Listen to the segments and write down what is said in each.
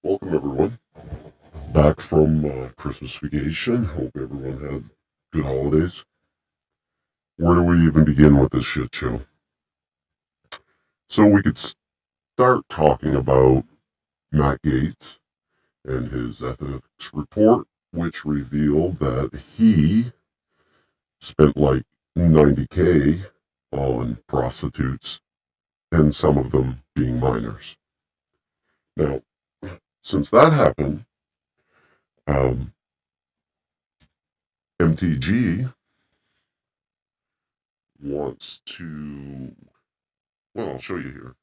Welcome, everyone. Back from Christmas vacation. Hope everyone had good holidays. Where do we even begin with this shit show? So we could start talking about Matt Gates and his ethics report, which revealed that he spent like 90K on prostitutes, and some of them being minors. Now, since that happened, um, MTG wants to, well, I'll show you here.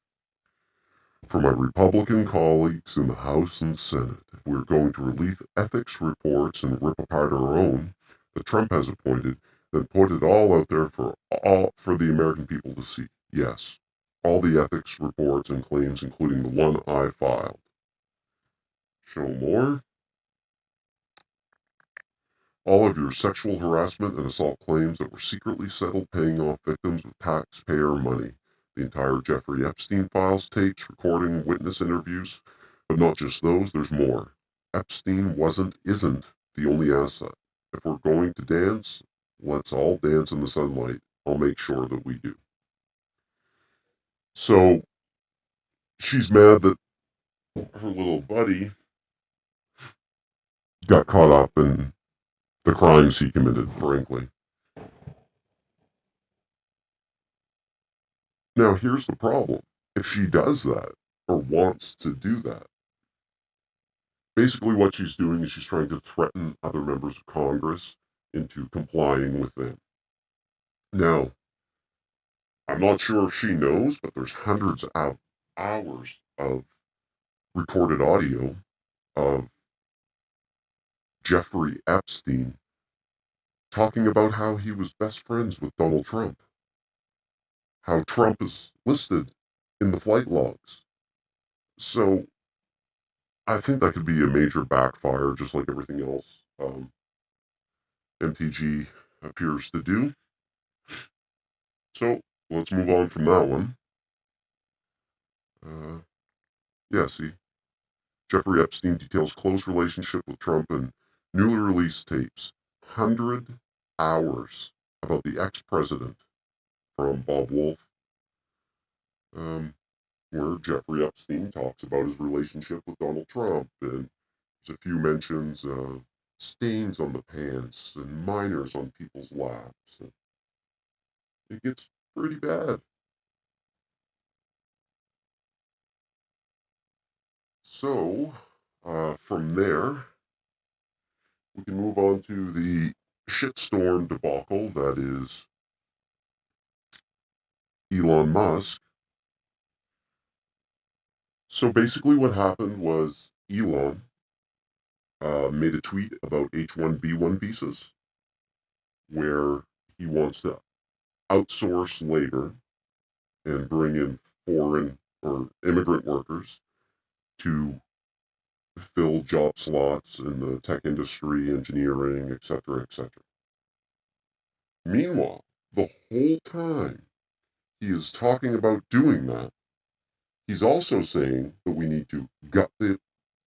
For my Republican colleagues in the House and Senate, if we're going to release ethics reports and rip apart our own that Trump has appointed, then put it all out there for the American people to see. Yes, all the ethics reports and claims, including the one I filed. Show more. All of your sexual harassment and assault claims that were secretly settled paying off victims with taxpayer money. The entire Jeffrey Epstein files, tapes, recording, witness interviews. But not just those, there's more. Epstein isn't the only asset. If we're going to dance, let's all dance in the sunlight. I'll make sure that we do. So she's mad that her little buddy got caught up in the crimes he committed, frankly. Now, here's the problem. If she does that, or wants to do that, basically what she's doing is she's trying to threaten other members of Congress into complying with them. Now, I'm not sure if she knows, but there's hundreds of hours of recorded audio of Jeffrey Epstein talking about how he was best friends with Donald Trump, how Trump is listed in the flight logs. So I think that could be a major backfire, just like everything else MTG appears to do. So let's move on from that one. Uh, yeah, see, Jeffrey Epstein details close relationship with Trump and newly released tapes. 100 hours about the ex-president from Bob Wolf, um, where Jeffrey Epstein talks about his relationship with Donald Trump, and there's a few mentions of stains on the pants and minors on people's laps. And it gets pretty bad. So, from there, we can move on to the shitstorm debacle that is Elon Musk. So basically, what happened was Elon made a tweet about H-1B1 visas, where he wants to outsource labor and bring in foreign or immigrant workers to fill job slots in the tech industry, engineering, etc., etc. Meanwhile, the whole time he is talking about doing that, he's also saying that we need to gut the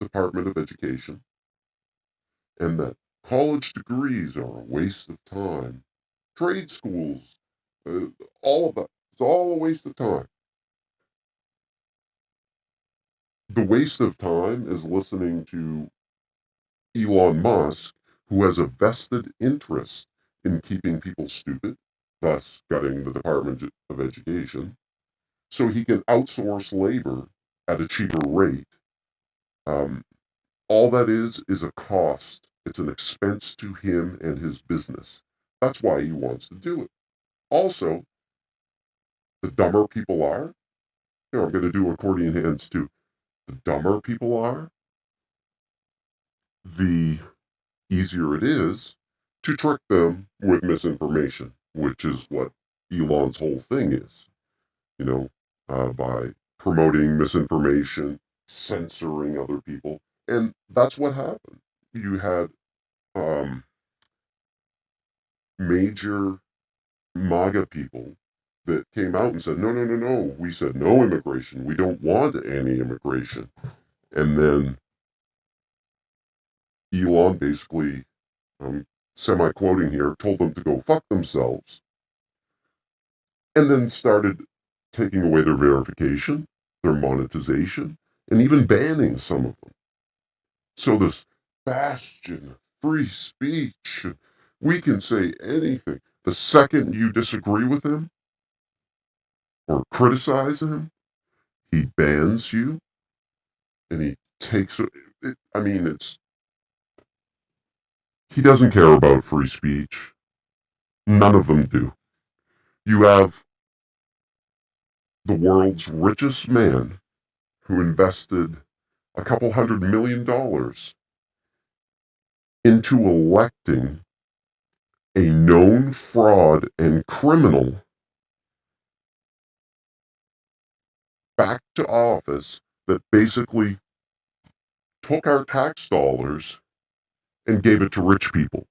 Department of Education and that college degrees are a waste of time. Trade schools, uh, all of that, it's all a waste of time. The waste of time is listening to Elon Musk, who has a vested interest in keeping people stupid, thus gutting the Department of Education, so he can outsource labor at a cheaper rate. Um, all that is a cost. It's an expense to him and his business. That's why he wants to do it. Also, the dumber people are, I'm going to do accordion hands too. The dumber people are, the easier it is to trick them with misinformation, which is what Elon's whole thing is, you know, by promoting misinformation, censoring other people. And that's what happened. You had um, major MAGA people that came out and said, no, no, no, no. We said no immigration. We don't want any immigration. And then Elon basically, semi-quoting here, told them to go fuck themselves, and then started taking away their verification, their monetization, and even banning some of them. So this bastion of free speech, we can say anything. The second you disagree with him or criticize him, he bans you and he takes it. I mean, he doesn't care about free speech. None of them do. You have the world's richest man who invested a couple $100 million into electing a known fraud and criminal back to office that basically took our tax dollars and gave it to rich people.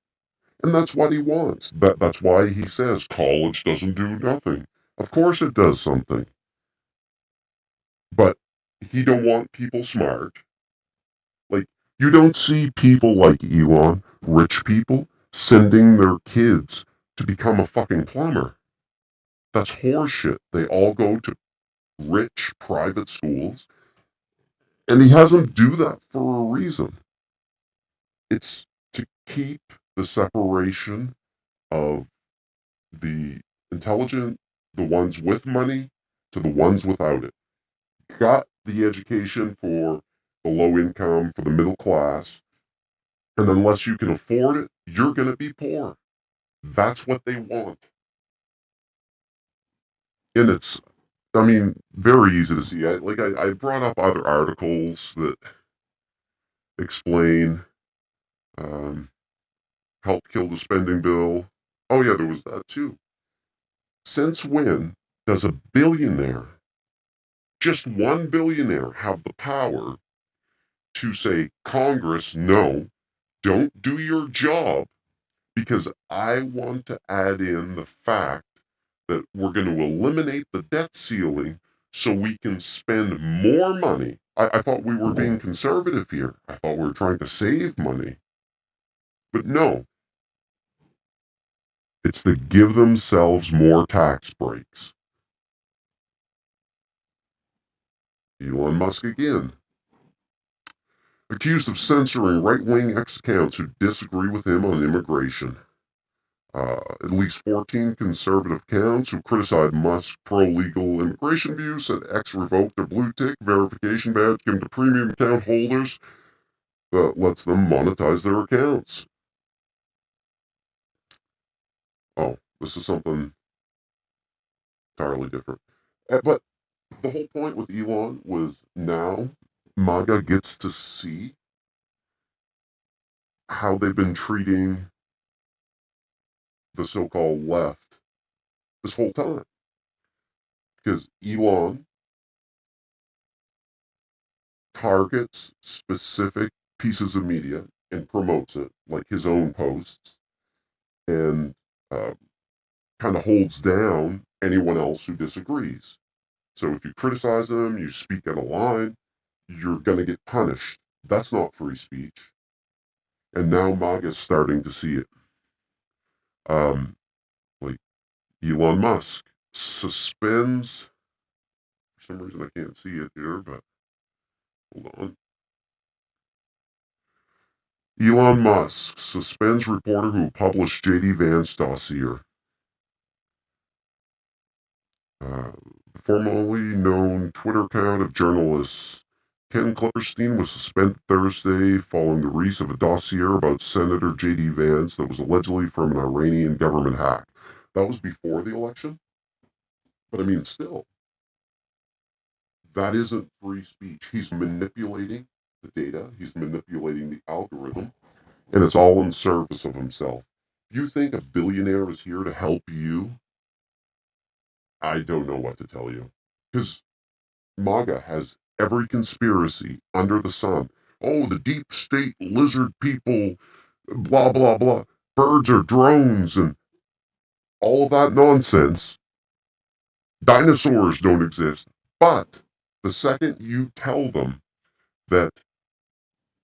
And that's what he wants. That's why he says college doesn't do nothing. Of course it does something. But he don't want people smart. Like, you don't see people like Elon, rich people, sending their kids to become a fucking plumber. That's horseshit. They all go to rich private schools. And he has them do that for a reason. It's to keep the separation of the intelligent, the ones with money, to the ones without it. Got the education for the low income, for the middle class, and unless you can afford it, you're going to be poor. That's what they want. And it's, I mean, very easy to see. I brought up other articles that explain, um, help kill the spending bill. Oh, yeah, there was that too. Since when does a billionaire, just one billionaire, have the power to say, Congress, no, don't do your job because I want to add in the fact that we're going to eliminate the debt ceiling so we can spend more money. I thought we were being conservative here. I thought we were trying to save money. But no, it's to give themselves more tax breaks. Elon Musk again. Accused of censoring right-wing ex-accounts who disagree with him on immigration. At least 14 conservative accounts who criticized Musk's pro-legal immigration views said X revoked their blue tick verification badge given to premium account holders that lets them monetize their accounts. Oh, this is something entirely different. But the whole point with Elon was now MAGA gets to see how they've been treating the so-called left this whole time. Because Elon targets specific pieces of media and promotes it, like his own posts, and uh, kind of holds down anyone else who disagrees. So if you criticize them, you speak out of line, you're going to get punished. That's not free speech. And now MAGA is starting to see it. Like Elon Musk suspends, for some reason I can't see it here, but hold on. Elon Musk suspends reporter who published J.D. Vance dossier. The formerly known Twitter account of journalist Ken Clipperstein was suspended Thursday following the release of a dossier about Senator J.D. Vance that was allegedly from an Iranian government hack. That was before the election. But I mean, still, that isn't free speech. He's manipulating the data, he's manipulating the algorithm, and it's all in service of himself. You think a billionaire is here to help you? I don't know what to tell you. Because MAGA has every conspiracy under the sun. Oh, the deep state lizard people, blah, blah, blah. Birds are drones and all of that nonsense. Dinosaurs don't exist. But the second you tell them that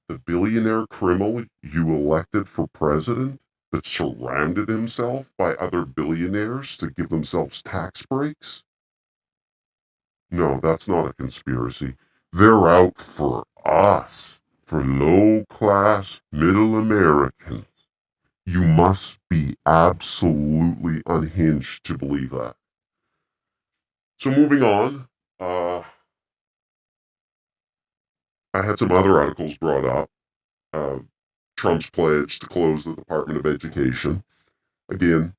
The billionaire criminal you elected for president that surrounded himself by other billionaires to give themselves tax breaks? No, that's not a conspiracy. They're out for us, for low-class middle Americans. You must be absolutely unhinged to believe that. So moving on, I had some other articles brought up. Uh, Trump's pledge to close the Department of Education. Again,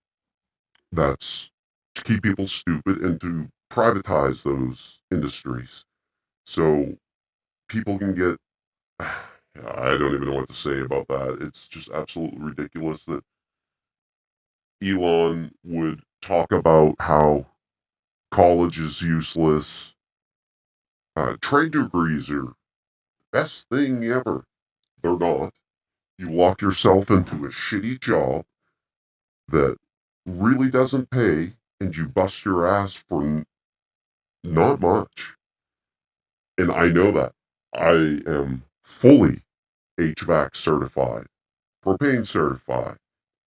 that's to keep people stupid and to privatize those industries. So people can get, I don't even know what to say about that. It's just absolutely ridiculous that Elon would talk about how college is useless. Trade degrees are best thing ever. They're not. You lock yourself into a shitty job that really doesn't pay, and you bust your ass for not much. And I know that. I am fully HVAC certified, propane certified,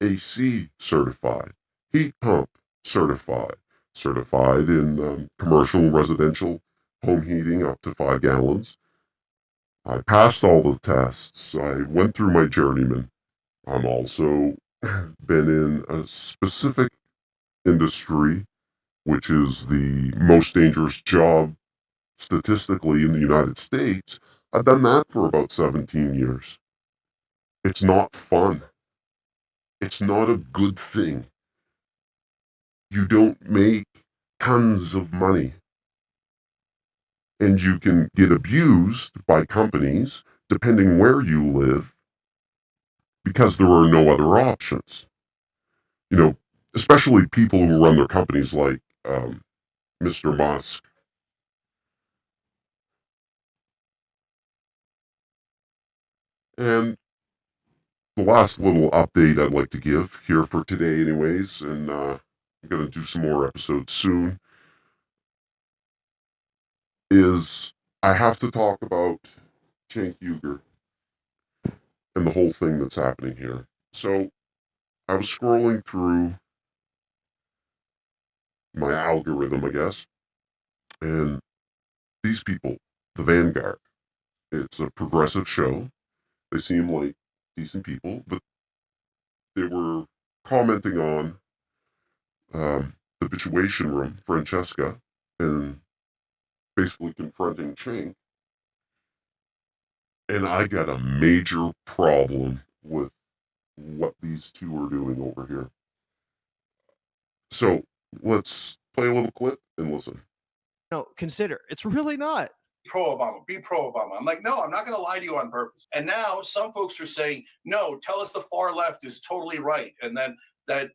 AC certified, heat pump certified, certified in commercial and residential home heating up to 5 gallons. I passed all the tests. I went through my journeyman. I'm also been in a specific industry, which is the most dangerous job statistically in the United States. I've done that for about 17 years. It's not fun. It's not a good thing. You don't make tons of money. And you can get abused by companies, depending where you live, because there are no other options. You know, especially people who run their companies like Mr. Musk. And the last little update I'd like to give here for today, anyways, and I'm going to do some more episodes soon, is I have to talk about Cenk and the whole thing that's happening here. So I was scrolling through my algorithm, I guess, and these people, the Vanguard, it's a progressive show. They seem like decent people, but they were commenting on the Situation Room, Francesca, and basically confronting Cenk. And I got a major problem with what these two are doing over here. So let's play a little clip and listen. No, consider it's really not pro Obama, be pro Obama. I'm like, no, I'm not going to lie to you on purpose. And now some folks are saying, no, tell us the far left is totally right. And then that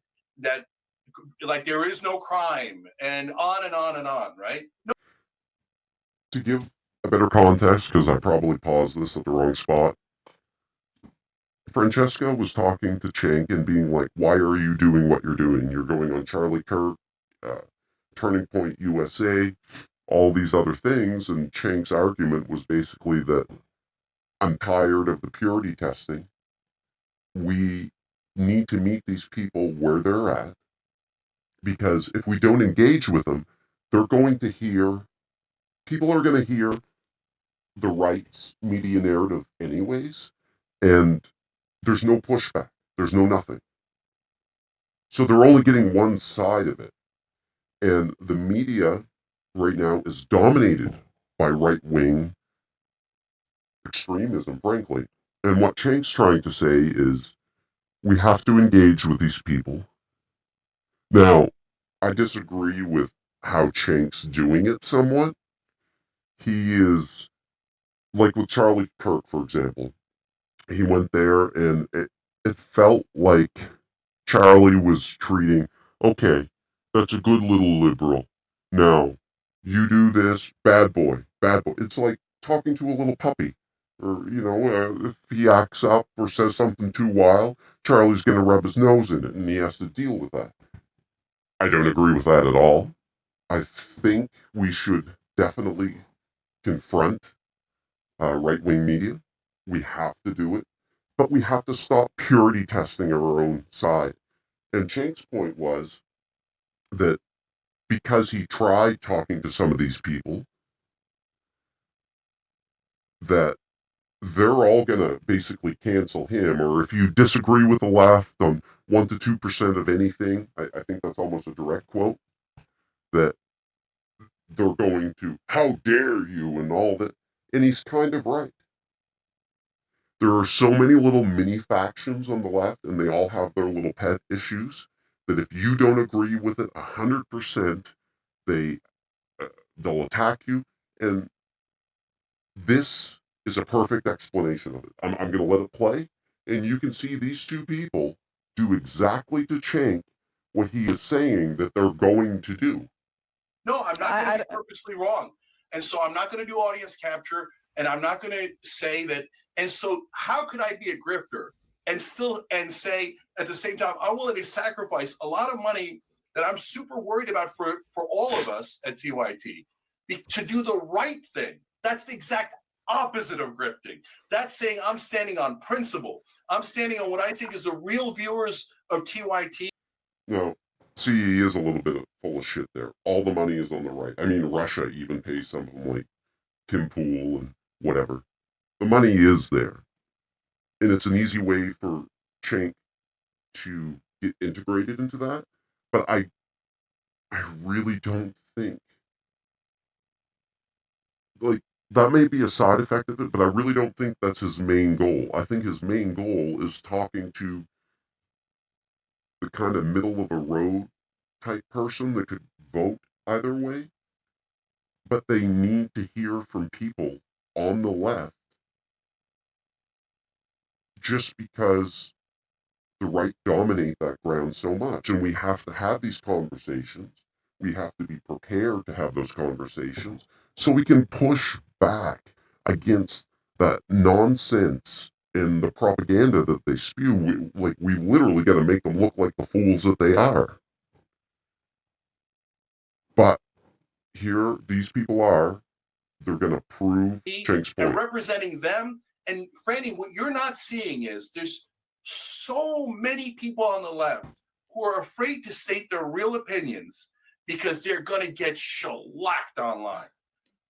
like there is no crime and on and on and on, right? No. To give a better context, because I probably paused this at the wrong spot, Francesca was talking to Cenk and being like, why are you doing what you're doing? You're going on Charlie Kirk, uh, Turning Point USA, all these other things. And Cenk's argument was basically that I'm tired of the purity testing. We need to meet these people where they're at, because if we don't engage with them, they're going to hear, people are going to hear the right's media narrative anyways, and there's no pushback. There's no nothing. So they're only getting one side of it. And the media right now is dominated by right-wing extremism, frankly. And what Cenk's trying to say is we have to engage with these people. Now, I disagree with how Cenk's doing it somewhat. He is, like with Charlie Kirk, for example, he went there and it felt like Charlie was treating, okay, that's a good little liberal. Now, you do this, bad boy, bad boy. It's like talking to a little puppy. Or, if he acts up or says something too wild, Charlie's going to rub his nose in it and he has to deal with that. I don't agree with that at all. I think we should definitely confront right wing media. We have to do it, but we have to stop purity testing our own side. And Cenk's point was that because he tried talking to some of these people, that they're all going to basically cancel him. Or if you disagree with the left on 1 to 2% of anything, I think that's almost a direct quote, that they're going to, how dare you, and all that. And he's kind of right. There are so many little mini factions on the left, and they all have their little pet issues, that if you don't agree with it 100%, they, they'll attack you. And this is a perfect explanation of it. I'm going to let it play, and you can see these two people do exactly to Cenk what he is saying that they're going to do. No, I'm not going to be purposely wrong. And so I'm not going to do audience capture, and I'm not going to say that. And so how could I be a grifter and say at the same time, I'm willing to sacrifice a lot of money that I'm super worried about for all of us at TYT to do the right thing? That's the exact opposite of grifting. That's saying I'm standing on principle. I'm standing on what I think is the real viewers of TYT. No, CE is a little bit full of shit there. All the money is on the right. I mean, Russia even pays some of them, like Tim Pool and whatever. The money is there. And it's an easy way for Cenk to get integrated into that. But I really don't think, like, that may be a side effect of it, but I really don't think that's his main goal. I think his main goal is talking to the kind of middle of a road type person that could vote either way, but they need to hear from people on the left just because the right dominate that ground so much. And we have to have these conversations. We have to be prepared to have those conversations so we can push back against that nonsense and the propaganda that they spew. We literally got to make them look like the fools that they are. But here, these people are. They're going to prove Cenk's point. And representing them. And Franny, what you're not seeing is there's so many people on the left who are afraid to state their real opinions because they're going to get shellacked online.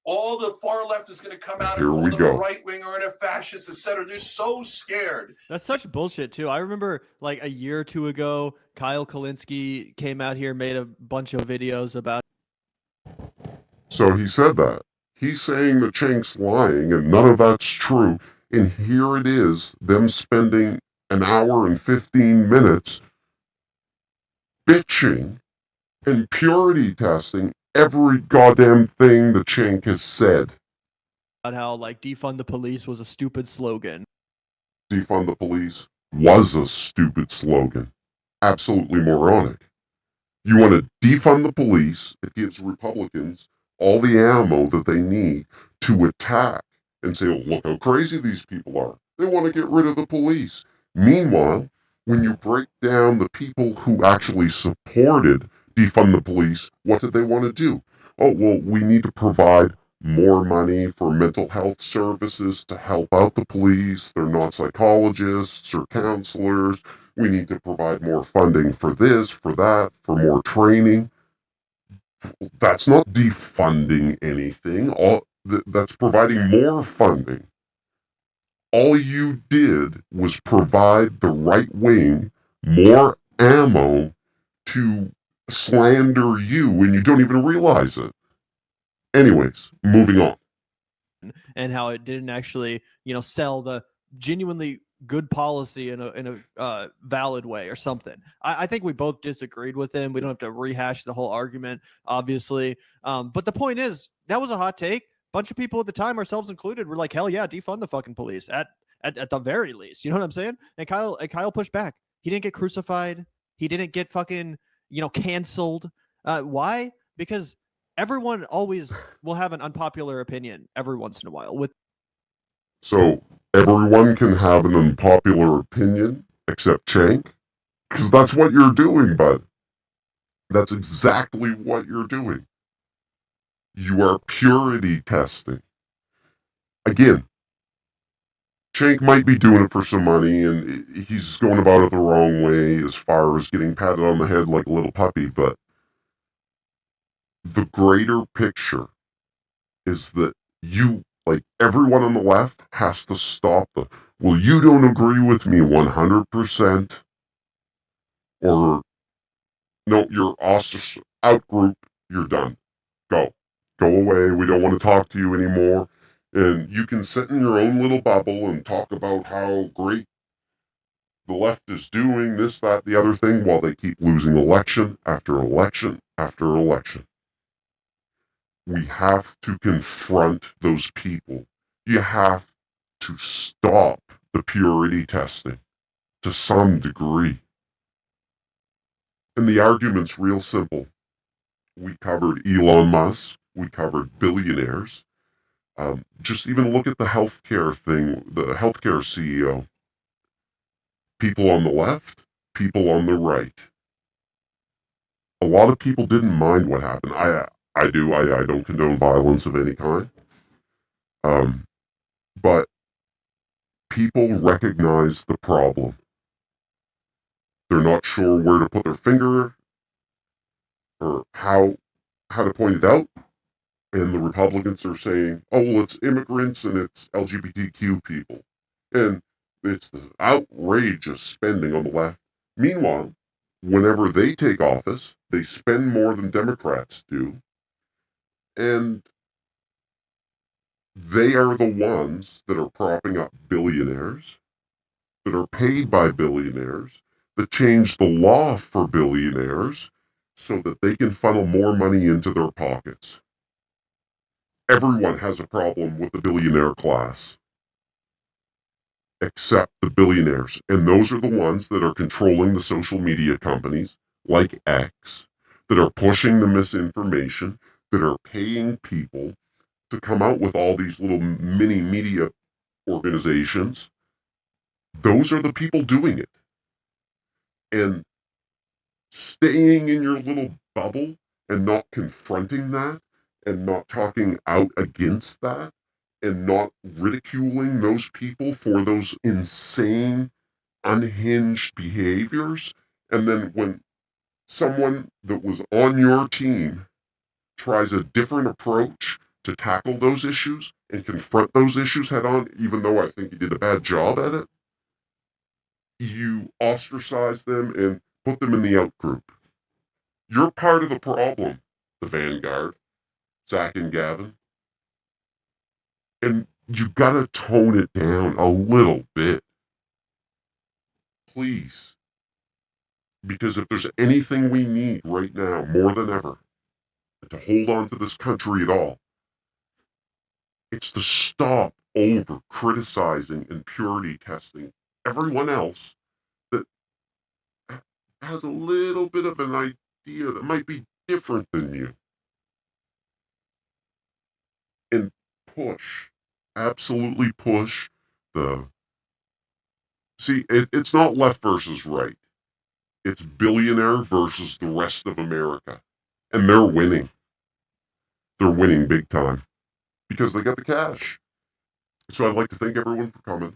All the far left is going to come out and call them a right winger and a fascist, etc. They're so scared. That's such bullshit too. I remember like a year or two ago, Kyle Kalinske came out here, made a bunch of videos about. So he said that. He's saying that Cenk's lying, and none of that's true. And here it is, them spending an hour and 15 minutes bitching and purity testing every goddamn thing that Cenk has said. About how like defund the police was a stupid slogan. Defund the police was a stupid slogan. Absolutely moronic. You want to defund the police, it gives Republicans all the ammo that they need to attack and say, oh, look how crazy these people are. They want to get rid of the police. Meanwhile, when you break down the people who actually supported defund the police, what did they want to do? Oh, well, we need to provide more money for mental health services to help out the police. They're not psychologists or counselors. We need to provide more funding for this, for that, for more training. That's not defunding anything. That's providing more funding. All you did was provide the right wing more ammo to slander you when you don't even realize it. Anyways, moving on. And how it didn't actually, sell the genuinely good policy in a valid way or something. I think we both disagreed with him. We don't have to rehash the whole argument, obviously. But the point is, that was a hot take. Bunch of people at the time, ourselves included, were like, hell yeah, defund the fucking police at the very least. You know what I'm saying? And Kyle pushed back. He didn't get crucified. He didn't get fucking, canceled. Why? Because everyone always will have an unpopular opinion every once in a while. So everyone can have an unpopular opinion except Cenk? Because that's what you're doing, bud. That's exactly what you're doing. You are purity testing. Again, Cenk might be doing it for some money, and he's going about it the wrong way as far as getting patted on the head like a little puppy, but the greater picture is that like everyone on the left has to stop well, you don't agree with me 100%, or no, you're out group, you're done. Go away, we don't want to talk to you anymore. And you can sit in your own little bubble and talk about how great the left is doing this, that, the other thing, while they keep losing election after election after election. We have to confront those people. You have to stop the purity testing to some degree. And the argument's real simple. We covered Elon Musk. We covered billionaires. Just even look at the healthcare thing, the healthcare CEO. People on the left, people on the right. A lot of people didn't mind what happened. I do. I don't condone violence of any kind. But people recognize the problem. They're not sure where to put their finger or how to point it out. And the Republicans are saying, oh, well, it's immigrants and it's LGBTQ people. And it's the outrageous spending on the left. Meanwhile, whenever they take office, they spend more than Democrats do. And they are the ones that are propping up billionaires, that are paid by billionaires, that change the law for billionaires so that they can funnel more money into their pockets. Everyone has a problem with the billionaire class, except the billionaires. And those are the ones that are controlling the social media companies like X, that are pushing the misinformation, that are paying people to come out with all these little mini media organizations. Those are the people doing it. And staying in your little bubble and not confronting that and not talking out against that and not ridiculing those people for those insane, unhinged behaviors. And then when someone that was on your team tries a different approach to tackle those issues and confront those issues head on, even though I think you did a bad job at it, you ostracize them and put them in the out group. You're part of the problem, the Vanguard, Zach and Gavin. And you gotta tone it down a little bit. Please. Because if there's anything we need right now, more than ever, to hold on to this country at all, it's to stop over criticizing and purity testing everyone else that has a little bit of an idea that might be different than you. And push, absolutely push the. See, it's not left versus right. It's billionaire versus the rest of America. And they're winning. They're winning big time because they got the cash. So I'd like to thank everyone for coming.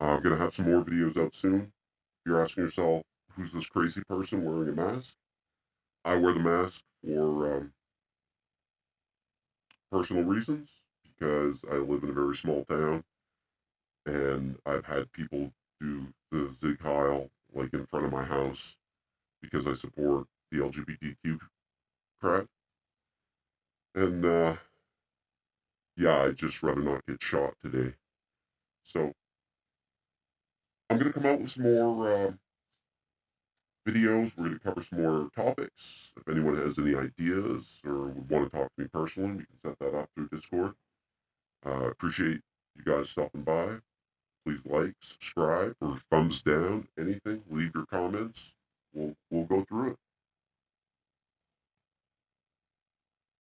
I'm going to have some more videos out soon. If you're asking yourself, who's this crazy person wearing a mask? I wear the mask for personal reasons because I live in a very small town and I've had people do the Zig Heil like in front of my house because I support the LGBTQ crowd. And yeah, I'd just rather not get shot today. So I'm going to come out with some more videos. We're going to cover some more topics. If anyone has any ideas or would want to talk to me personally, we can set that up through Discord. Appreciate you guys stopping by. Please like, subscribe, or thumbs down, anything. Leave your comments. We'll go through it.